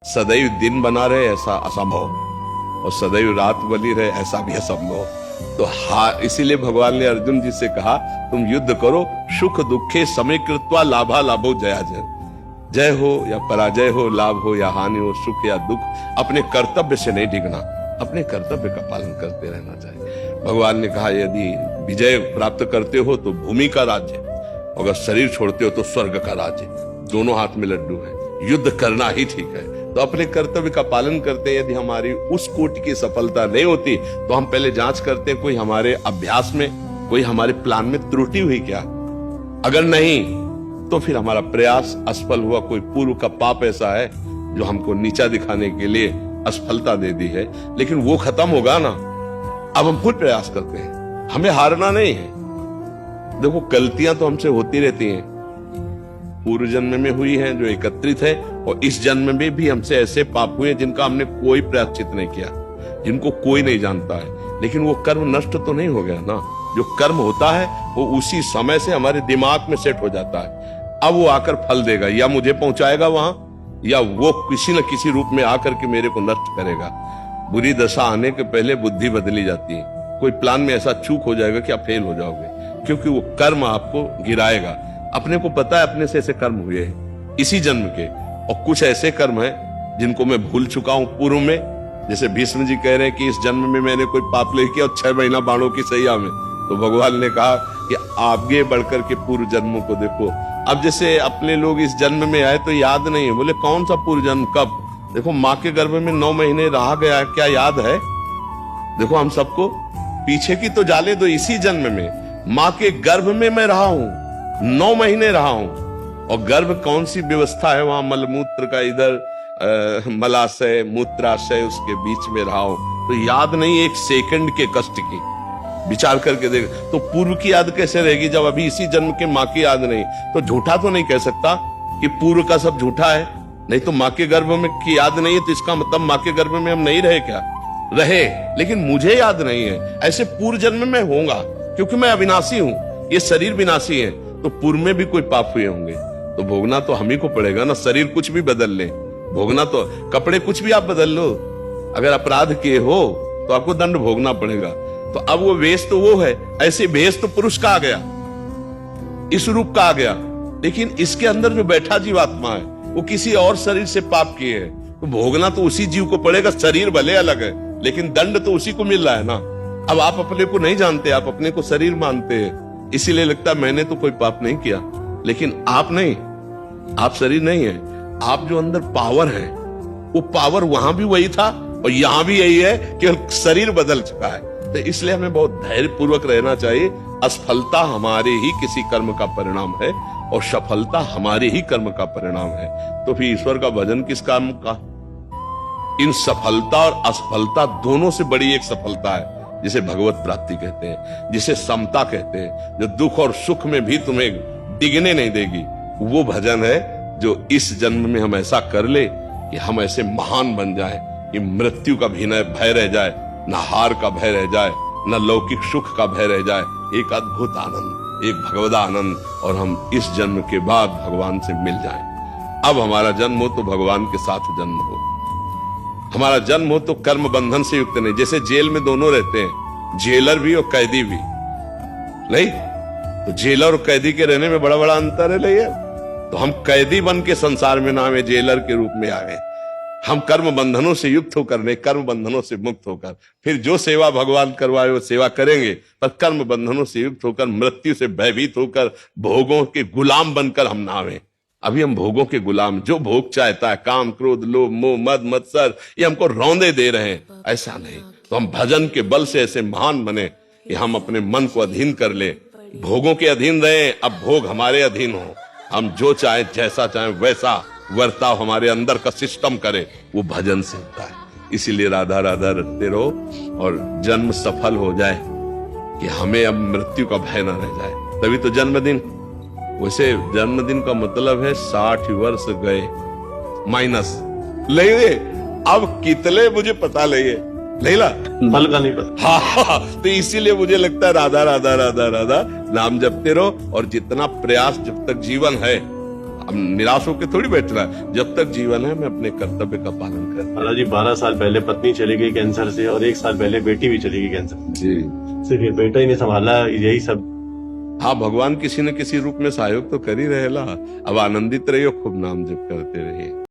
सदैव दिन बना रहे ऐसा असंभव, और सदैव रात बनी रहे ऐसा भी असंभव। तो इसीलिए भगवान ने अर्जुन जी से कहा, तुम युद्ध करो, सुख दुखे समय कृत्वा लाभा लाभो जया जय। जय हो या पराजय हो, लाभ हो या हानि हो, सुख या दुख, अपने कर्तव्य से नहीं डिगना, अपने कर्तव्य का पालन करते रहना चाहिए। भगवान ने कहा, यदि विजय प्राप्त करते हो तो भूमि का राज्य, अगर शरीर छोड़ते हो तो स्वर्ग का राज्य। दोनों हाथ में लड्डू है, युद्ध करना ही ठीक है। तो अपने कर्तव्य का पालन करते हैं। यदि हमारी उस कोटि की सफलता नहीं होती तो हम पहले जांच करते हैं कोई हमारे अभ्यास में, कोई हमारे प्लान में त्रुटि हुई क्या। अगर नहीं तो फिर हमारा प्रयास असफल हुआ। कोई पूर्व का पाप ऐसा है जो हमको नीचा दिखाने के लिए असफलता दे दी है, लेकिन वो खत्म होगा ना। अब हम खुद प्रयास करते हैं, हमें हारना नहीं है। देखो, गलतियां तो हमसे होती रहती हैं, पूर्व जन्म में हुई हैं जो एकत्रित है, और इस जन्म में भी हमसे ऐसे पाप हुए जिनका हमने कोई प्रायश्चित नहीं किया, जिनको कोई नहीं जानता है। लेकिन वो कर्म नष्ट तो नहीं हो गया ना। जो कर्म होता है वो उसी समय से हमारे दिमाग में सेट हो जाता है। अब वो आकर फल देगा, या मुझे पहुंचाएगा वहां, या वो किसी न किसी रूप में आकर के मेरे को नष्ट करेगा। बुरी दशा आने के पहले बुद्धि बदली जाती है। कोई प्लान में ऐसा चूक हो जाएगा कि आप फेल हो जाओगे, क्योंकि वो कर्म आपको गिराएगा। अपने को पता है अपने से ऐसे कर्म हुए हैं इसी जन्म के, और कुछ ऐसे कर्म हैं जिनको मैं भूल चुका हूं पूर्व में। जैसे भीष्म जी कह रहे हैं कि इस जन्म में मैंने कोई पाप नहीं किया, और 6 महीना बाणों की सैया में। तो भगवान ने कहा कि आगे बढ़कर के पूर्व जन्मों को देखो। अब जैसे अपने लोग इस जन्म में आए तो याद नहीं है, बोले कौन सा पूर्व जन्म, कब? देखो, माँ के गर्भ में 9 महीने रहा गया, क्या याद है? देखो, हम सबको पीछे की तो जाले दो, इसी जन्म में माँ के गर्भ में मैं रहा हूं, 9 महीने रहा हूं। और गर्भ कौन सी व्यवस्था है वहां, मलमूत्र का, इधर मलाशय मूत्राशय, उसके बीच में रहा हूं। तो याद नहीं एक सेकंड के कष्ट की। विचार करके देख, तो पूर्व की याद कैसे रहेगी जब अभी इसी जन्म के माँ की याद नहीं? तो झूठा तो नहीं कह सकता कि पूर्व का सब झूठा है। नहीं तो माँ के गर्भ में की याद नहीं है तो इसका मतलब माँ के गर्भ में हम नहीं रहे क्या? रहे, लेकिन मुझे याद नहीं है। ऐसे पूर्व जन्म में होगा, क्योंकि मैं अविनाशी हूं, ये शरीर विनाशी है। तो पूर्व में भी कोई पाप हुए होंगे तो भोगना तो हम ही को पड़ेगा ना। शरीर कुछ भी बदल ले, भोगना तो, कपड़े कुछ भी आप बदल लो, अगर अपराध किए हो तो आपको दंड भोगना पड़ेगा। तो अब वो वेश तो वो है, ऐसे वेश तो पुरुष का आ गया, इस रूप का आ गया, लेकिन इसके अंदर जो बैठा जीवात्मा है वो किसी और शरीर से पाप किए है, तो भोगना तो उसी जीव को पड़ेगा। शरीर भले अलग है लेकिन दंड तो उसी को मिल रहा है ना। अब आप अपने को नहीं जानते, आप अपने को शरीर मानते हैं, इसीलिए लगता है मैंने तो कोई पाप नहीं किया। लेकिन आप नहीं, आप शरीर नहीं है। आप जो अंदर पावर है, वो पावर वहां भी वही था और यहां भी यही है, केवल शरीर बदल चुका है। तो इसलिए हमें बहुत धैर्य पूर्वक रहना चाहिए। असफलता हमारे ही किसी कर्म का परिणाम है और सफलता हमारे ही कर्म का परिणाम है। तो फिर ईश्वर का भजन किस काम का? इन सफलता और असफलता दोनों से बड़ी एक सफलता है जिसे भगवत प्राप्ति कहते हैं, जिसे समता कहते हैं, जो दुख और सुख में भी तुम्हें डिगने नहीं देगी। वो भजन है जो इस जन्म में हम ऐसा कर ले कि हम ऐसे महान बन जाएं कि मृत्यु का भी न भय रह जाए, न हार का भय रह जाए, न लौकिक सुख का भय रह जाए। एक अद्भुत आनंद, एक भगवदा आनंद, और हम इस जन्म के बाद भगवान से मिल जाएं। अब हमारा जन्म हो तो भगवान के साथ जन्म हो, हमारा जन्म हो तो कर्म बंधन से युक्त नहीं। जैसे जेल में दोनों रहते हैं, जेलर भी और कैदी भी, नहीं? तो जेलर और कैदी के रहने में बड़ा बड़ा अंतर है। नहीं, तो हम कैदी बन के संसार में ना हमें जेलर के रूप में आए। हम कर्म बंधनों से युक्त होकर नहीं, कर्म बंधनों से मुक्त होकर फिर जो सेवा भगवान करवाए वो सेवा करेंगे, पर कर्म बंधनों से युक्त होकर, मृत्यु से भयभीत होकर, भोगों के गुलाम बनकर हम ना आवे। अभी हम भोगों के गुलाम, जो भोग चाहता है, काम क्रोध लोभ मोह मद मत्सर, ये हमको रौंदे दे रहे हैं। ऐसा नहीं, तो हम भजन के बल से ऐसे महान बने कि हम अपने मन को अधीन कर ले। भोगों के अधीन रहे, अब भोग हमारे अधीन हो। हम जो चाहे, जैसा चाहे वैसा वर्ताव हमारे अंदर का सिस्टम करे, वो भजन से होता है। इसीलिए राधा राधा रटते रहो और जन्म सफल हो जाए कि हमें अब मृत्यु का भय न रह जाए। तभी तो जन्मदिन, वैसे जन्मदिन का मतलब है 60 वर्ष गए माइनस। ले अब कितने मुझे पता नहीं ला फल का नहीं पता। हाँ, तो इसीलिए मुझे लगता है राधा राधा राधा राधा नाम जपते रहो, और जितना प्रयास जब तक जीवन है अब निराश होकर थोड़ी बैठना है। जब तक जीवन है मैं अपने कर्तव्य का पालन कर। महाराज जी 12 साल पहले पत्नी चली गई कैंसर से और 1 साल पहले बेटी भी चली गई कैंसर जी। सिर्फ ये बेटा ही नहीं संभाला, यही सब। हाँ, भगवान किसी न किसी रूप में सहयोग तो कर ही रहेला। अब आनंदित रहियो, खूब नाम जप करते रहिए।